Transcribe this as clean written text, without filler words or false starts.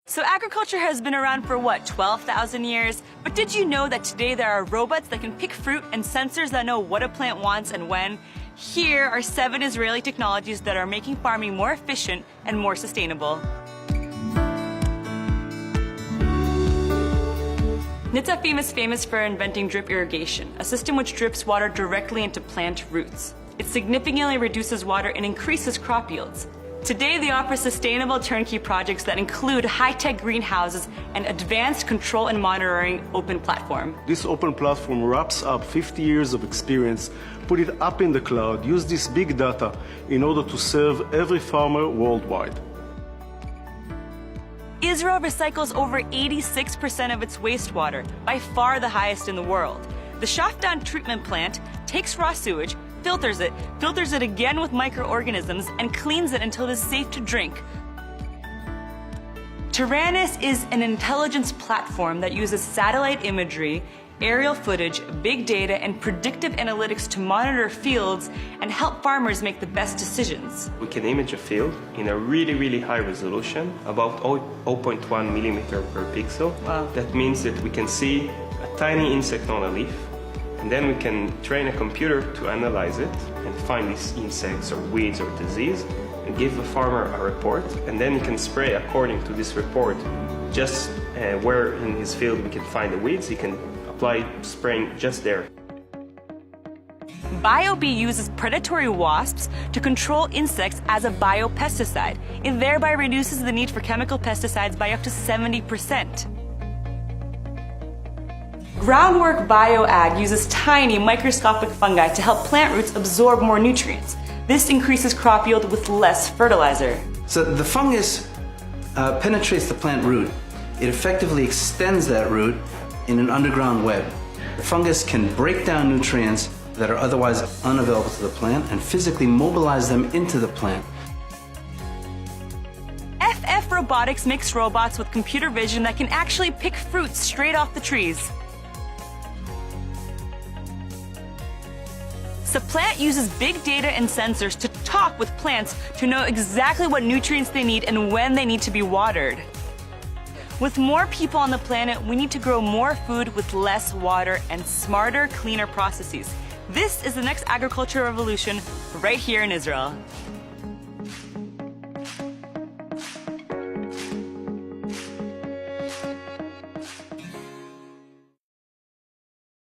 So agriculture has been around for what, 12,000 years? But did you know that today there are robots that can pick fruit and sensors that know what a plant wants and when? Here are 7 Israeli technologies that are making farming more efficient and more sustainable. Netafim is famous for inventing drip irrigation, a system which drips water directly into plant roots. It significantly reduces water and increases crop yields. Today, they offer sustainable turnkey projects that include high-tech greenhouses and advanced control and monitoring open platform. This open platform wraps up 50 years of experience, put it up in the cloud, use this big data in order to serve every farmer worldwide. Israel recycles over 86% of its wastewater, by far the highest in the world. The Shatah treatment plant takes raw sewage, filters it again with microorganisms, and cleans it until it is safe to drink. Taranis is an intelligence platform that uses satellite imagery, aerial footage, big data, and predictive analytics to monitor fields and help farmers make the best decisions. We can image a field in a really high resolution, about 0.1 millimeter per pixel. Wow. That means that we can see a tiny insect on a leaf, and then we can train a computer to analyze it and find these insects or weeds or disease and give the farmer a report, and then he can spray according to this report. Just where in his field we can find the weeds, he can apply spraying just there. BioBee uses predatory wasps to control insects as a biopesticide. It thereby reduces the need for chemical pesticides by up to 70%. Groundwork BioAg uses tiny microscopic fungi to help plant roots absorb more nutrients. This increases crop yield with less fertilizer. So the fungus penetrates the plant root. It effectively extends that root in an underground web. The fungus can break down nutrients that are otherwise unavailable to the plant and physically mobilize them into the plant. FF Robotics makes robots with computer vision that can actually pick fruits straight off the trees. Plant uses big data and sensors to talk with plants to know exactly what nutrients they need and when they need to be watered. With more people on the planet, we need to grow more food with less water and smarter, cleaner processes. This is the next agricultural revolution right here in Israel.